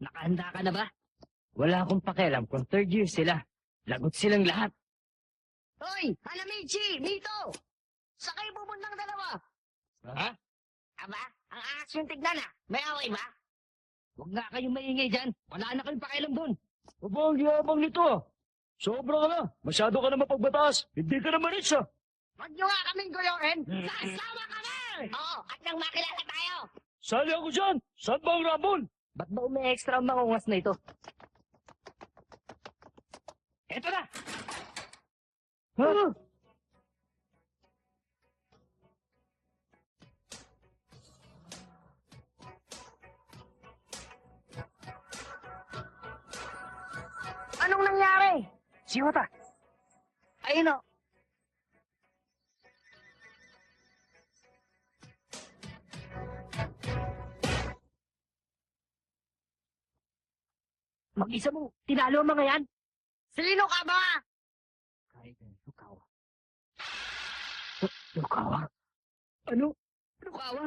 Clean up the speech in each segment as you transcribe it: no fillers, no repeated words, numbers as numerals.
Nakahanda ka na ba? Wala akong pakialam kung third year sila. Lagot silang lahat. Hoy! Hanamichi! Mito! Saan kayo pupuntang dalawa? Ha? Aba, ang angas yung tignan ah. May away ba? Huwag nga kayong maingay dyan. Wala na kayong pakialam doon. Aba, ang yabang nito. Sobra ka na. Masyado ka na mapagbataas. Hindi ka na maris ah. Huwag nyo nga kaming guluhin. Sasama kami! Oo, at nang makilala tayo. Sali ako dyan. Saan ba ang Ramon? Ba't ba umi-extra ang mangungas na ito? Eto na! Ha? Anong nangyari? Si Hota. Ayun o. Mag-isa mo. Tinalo ang mga yan. Sino ka ba? Kahit Lukawa. Lukawa? Ano? Lukawa?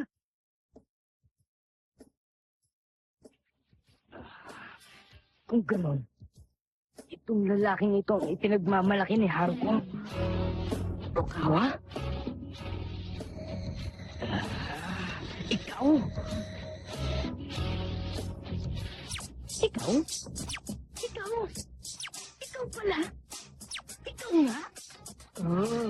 Kung ganon, itong lalaking ito ang ipinagmamalaki ni Haruko. Lukawa? Ikaw? Ikaw? Ikaw? Ikaw pala? Ikaw nga? Oh.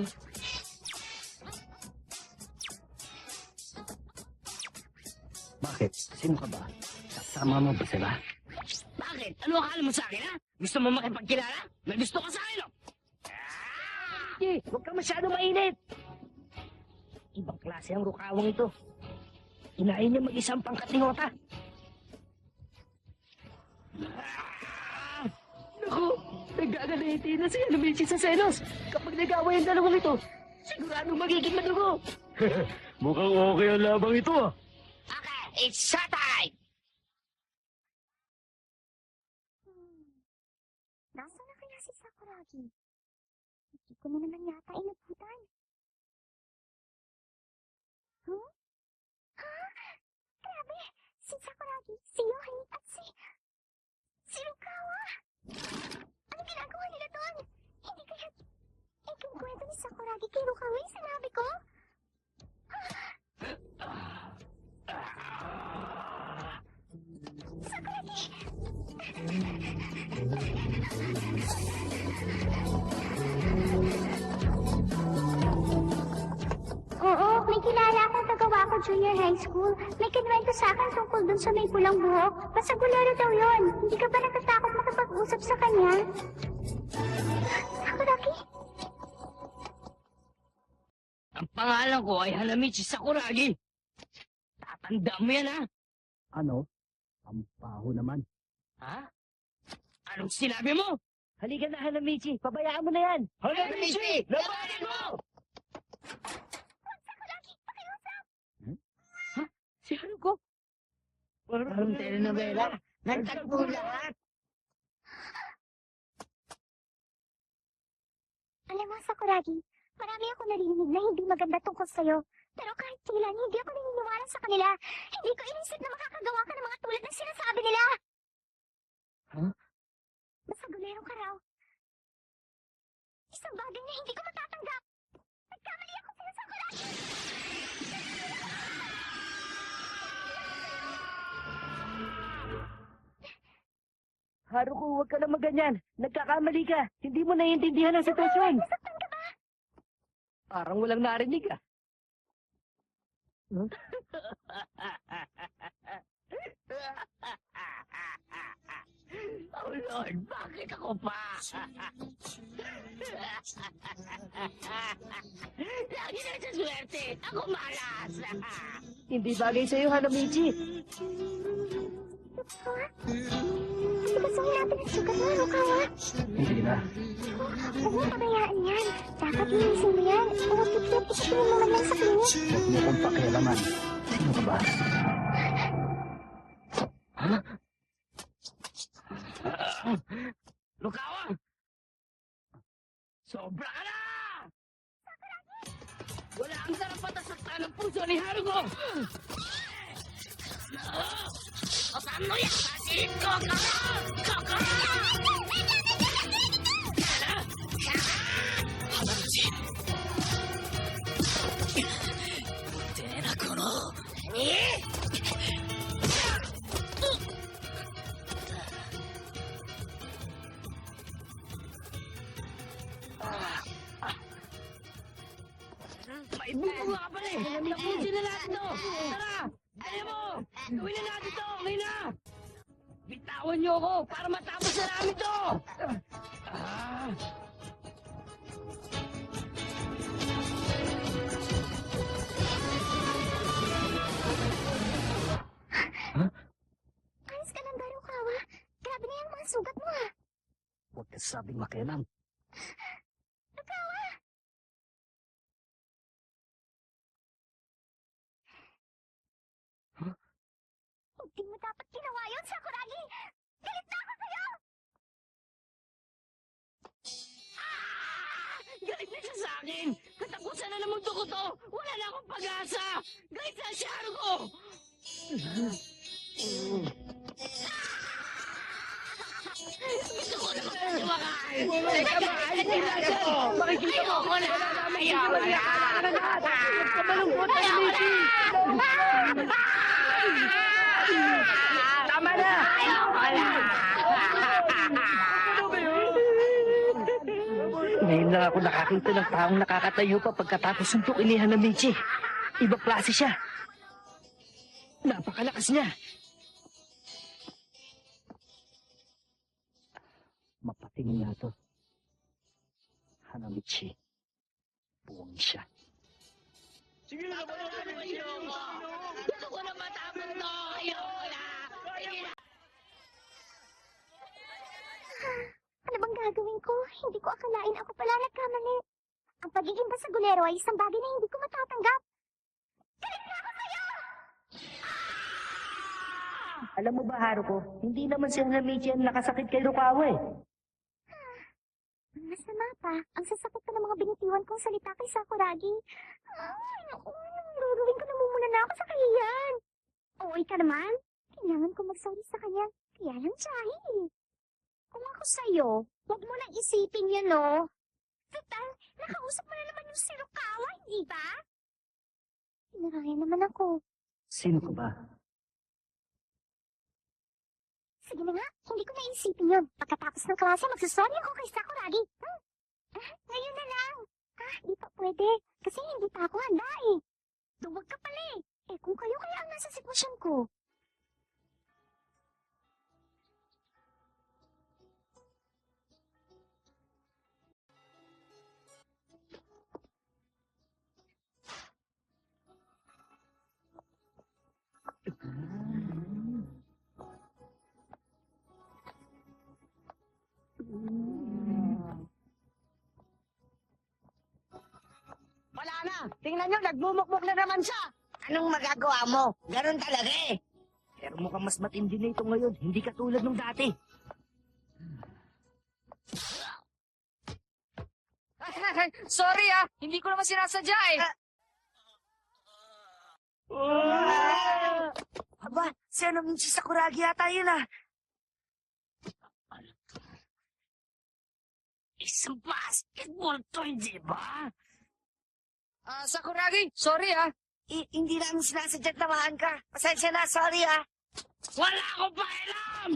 Bakit? Sino ka ba? Kasama mo ba sila? Bakit? Ano akala mo sa akin, ha? Gusto mo makipagkilala? May gusto ka sa akin, no? Hindi, huwag ka masyado mainit. Ibang klase ang rukawang ito. Inayin niya mag-isang pangkat ni Hota. Naku, nagagalitin na si Hanamichi sa selos. Kapag nag-away ang dalawang ito, sigurado magiging madugo. Mukhang okay ang labang ito, ah. Okay, it's showtime! Nasaan na kaya si Sakuragi? Hindi ko na naman yata inabutan. Huh? Ha? Grabe! Si Sakuragi, si Yohei, at si Lukawa! Ano ginagawa nila doon? Hindi kaya yung kwento ni Sakuragi kay Lukawa yung sinabi ko? Sakuragi! Oo, may kilala akong taga-Wako Junior High School. May kinwento sa akin tungkol dun sa may pulang buhok. Pasagulero daw yun. Hindi ka ba natatakot makipag-usap sa kanya? Sakuragi? Ang pangalan ko ay Hanamichi Sakuragi. Tatanda mo yan, ha? Ano? Ang baho naman. Ha? Anong sinabi mo? Halika na, Hanamichi. Pabayaan mo na yan. Hanamichi! Labanan mo! Sakuragi, pakiusap! Ha? Si Haruko? Parang telenovela. Nagtagpo lahat. Alam mo, Sakuragi, marami ako narinig na hindi maganda tungkol sa'yo. Pero kahit kailan, hindi ako naniniwala sa kanila. Hindi ko inisip na makakagawa ka ng mga tulad ng sinasabi nila. Huh? Masagulero ka raw. Isang bagay na hindi ko matatanggap. Nagkamali ako sa'yo, Sakuragi. Haruko, huwag ka na maganyan. Nagkakamali ka. Hindi mo naiintindihan ang sitwasyon. Nasaktan ka ba? Parang walang narinig, ah. Huh? Oh Lord, bakit ako pa? Lagi na sa swerte. Ako malas. Hindi bagay sa'yo, Hanamichi. Ha? Tigasahin natin ang sugat mo, Lukawa. Hindi na. Huwag mo pabayaan yan. Dapat linisin mo yan. O tip-tip, isipin mo man lang sa klinik. Huwag mo kong pakialaman. Sino ka ba? Ha? Lukawa! Sobra ka na! Wala ang karapat saktan ng puso ni Haruko! Paano yan? May bunga ka pala eh! Tapusin na natin to! Tara! Alam mo! Gawin na natin to! Okay na! Bitawan niyo ako para matapos na namin to! Ah! Ayos ka lang, Garukawa. Grabe na yung mga sugat mo, ah. Huwag ka sabing makialam. Rukawa! Hindi mo dapat ginawa yun, Sakuragi! Galit na ako sa'yo! Galit na siya sa akin! Katapusan na ng mundo ko to! Wala na akong pag-asa! Galit na siya ko! Gusto ko na magpapakain! Teka ba? Ay, nila ko! Makikita mo! Wala na! Wala na! Kamalungkot na Michi! Tama na! Ngayon lang ako nakakita ng taong nakakatayo pa pagkatapos suntok inihan ng Michi. Ibang klase siya. Napakalakas niya. Mapatingin na to. Hanamichi. Buwang siya. Sige na naman! Gusto ko na matapos to! Ayoko na! Sige na! Ano bang gagawin ko? Hindi ko akalain ako pala nagkamali. Ang pagiging basagulero ay isang bagay na hindi ko matatanggap. Galit na ako sa'yo! Alam mo ba, Haruko, hindi naman si Hanamichi ang nakasakit kay Rukawa eh. Ang masama pa, ang sasakit pa ng mga binitiwan kong salita kay Sakuragi. Ay, naku, ruruin ko namumuna na ako sa kahiyan. Oo, ka naman. Kailangan ko mag-sorry sa kanya. Kaya lang Chahi. Kung ako sa'yo, huwag mo nang isipin yan, no? Total, nakausap mo na naman yung si Rukawa, hindi ba? Pinaraya naman ako. Sino ka ba? Sige na nga, hindi ko naisipin yun. Pagkatapos ng klase, magsasorry ako kay Sakuragi. Ngayon na lang. Di pa pwede. Kasi hindi pa ako handa eh. Duwag ka pala eh. Kung kayo kaya ang nasa sitwasyon ko. Wala na. Tingnan nyo, nagmumukmuk na naman siya. Anong magagawa mo? Ganun talaga eh. Pero mukhang mas matindi na ito ngayon. Hindi katulad nung dati. Sorry hindi ko naman sinasadya eh. Aba, si Hanamichi Sakuragi yata yun ah. Isang basketball to, hindi ba? Sakuragi, sorry Hindi namin sinasadya tamaan ka. Pasensya na, sorry ah. Wala akong pakialam!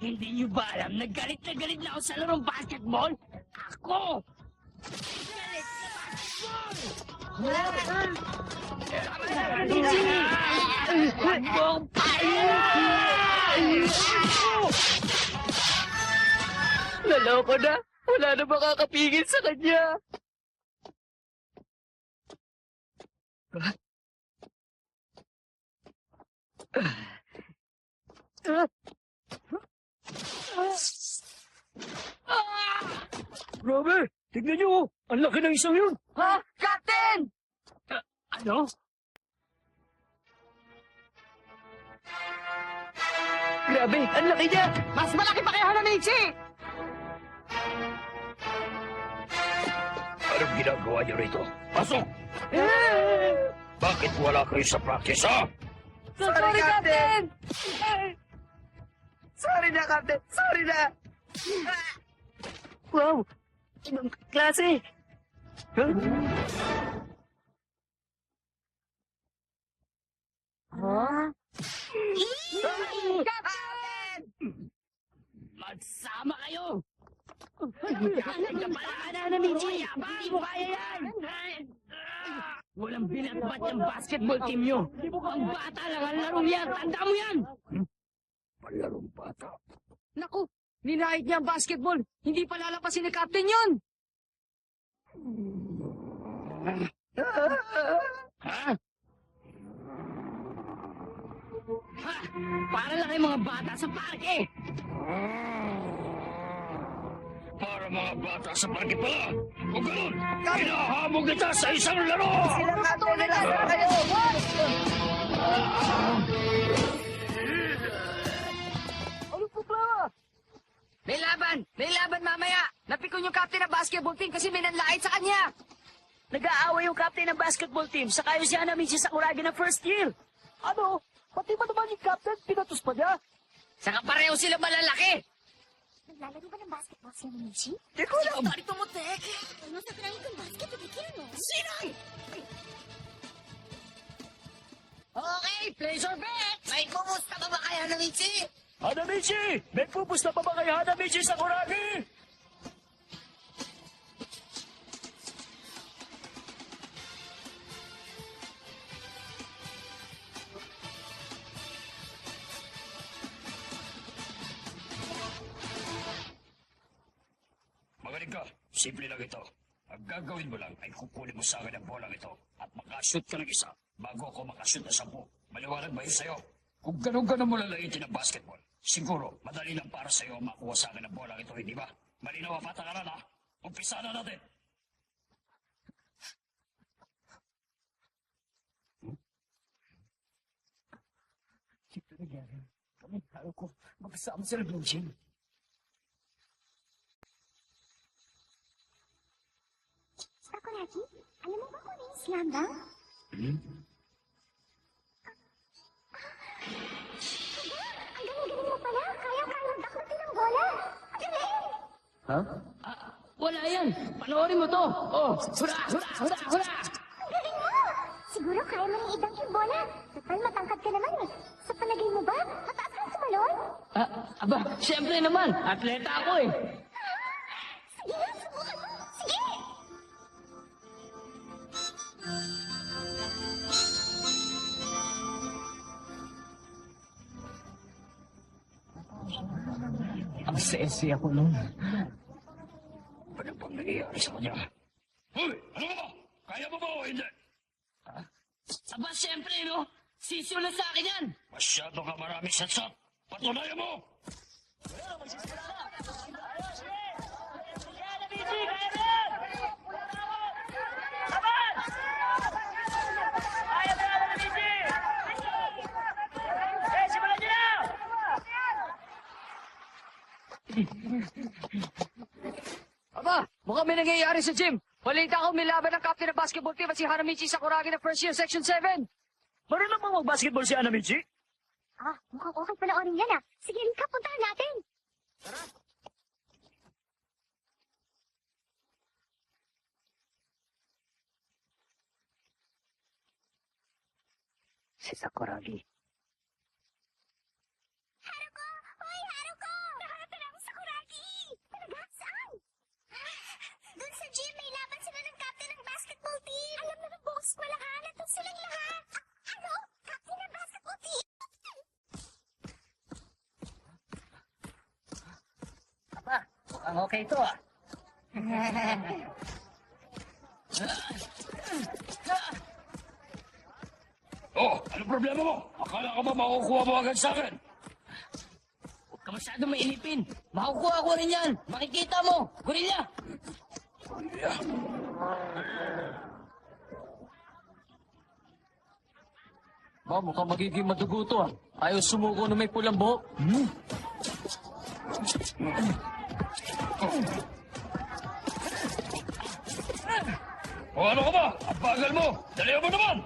Hindi niyo ba alam na galit na ako sa larong basketball? Ako! Galit na basketball! Huwag mo akong pakialam! Naloko na! Wala na makakapigil sa kanya! Grabe! Tignan niyo! Ang laki ng isang yun! Ha? Captain! Ano? Grabe! Ang laki niya! Mas malaki pa kay Hanamichi! Anong ginagawa niyo rito? Pasok! Bakit wala kayo sa practice, ha? Sorry, Captain! na, Captain. Sorry na. Wow. Ibang klase. Huh? Huh? Captain! Magsama kayo! Kapala na, Michi! Hindi mo kaya yan! Walang binatbat yung basketball team nyo! Ang bata lang ang larong yan! Tanda mo yan! Palarong bata. Naku, ninahit niya ang basketball. Hindi pa lalapasin ni Captain yun. Ha? Ha? Para lang kayong mga bata sa parke! Para mga bata sa parke pala. Kung ganun, hinahamog kita sa isang laro! Silang Captain nila sa kayo. Ano po ba? May laban mamaya. Napikon yung captain ng basketball team kasi may nanlait sa kanya. Nag-aaway yung captain ng basketball team sa kayo si Hanamichi Sakuragi ng first year. Ano? Pati ba naman yung captain pinatus pa niya? Saka pareho sila malalaki. Naglalaro ba ng basketball si Michi? Di ko alam. Tari tumutek. Ano sa karami kong basket o bikira mo? Sinay! Okay, place or bet. May pumusta ka ba kay Hanamichi? Hanamichi! May pupusta pa ba kay Hanamichi Sakuragi? Magaling ka. Simple lang ito. Ang gagawin mo lang ay kukunin mo sa akin ang bolang ito at makashoot ka ng isa bago ako makashoot ng 10. Maliwanag ba yun sa'yo? Kung ganun-ganun mo lalaitin ang basketball, siguro madali lang para sa'yo makuha sa akin ang bolang ito, hindi ba? Malinaw ang patakaran, ha? Umpisa na natin. Ito nangyari. Kami tao ko. Magkasama sila Blue Jim. Sakuragi, alam mo ba kung ano yung slam dunk? Ang galing-galing mo pala. Kaya-kaya dakutin ang bola. Ang galing! Ha? Wala yan! Panoorin mo to! Oh! Hura! Hura! Hura! Hura! Ang galing mo! Siguro kaya mo rin idunk yung bola. Total matangkad ka naman eh. Sa palagay mo ba, mataas kang sumalon? Aba, siyempre naman! Atleta ako eh! Sige na, subukan mo. Sige! Ang sesi ako nun. Ano bang nangyayari sa kanya? Hoy! Ano ba? Kaya mo ba o hindi? Aba, siyempre, no? Sisyo na sa akin yan! Masyado ka maraming satsat. Patunayan mo! Aba, mukhang may nangyayari sa gym. Balita ko may laban ng captain ng basketball team at si Hanamichi Sakuragi ng first year, section 7. Marunong bang mag-basketball si Hanamichi? Ah, mukhang okay panoorin yan ah. Sige, Rika, puntahan natin. Si Sakuragi. Haruko! Hoy, Haruko! Nahanap na namin Sakuragi! Talaga? Saan? Doon sa gym, may laban sila ng captain ng basketball team. Alam na ng buong eskwelahan, nandun silang lahat. Ano? Captain ng basketball team? Aba, mukhang okay to ah. Oh, ano problema mo? Akala ko ba makukuha mo agad sa akin? Huwag ka masyadong mainipin. Makukuha ko rin yan. Makikita mo. Gorilla. Gorilla. Ba, mukhang magiging madugo to ah. Ayaw sumuko na may pulang buhok. O ano ka ba? Ang bagal mo! Dalihan mo naman!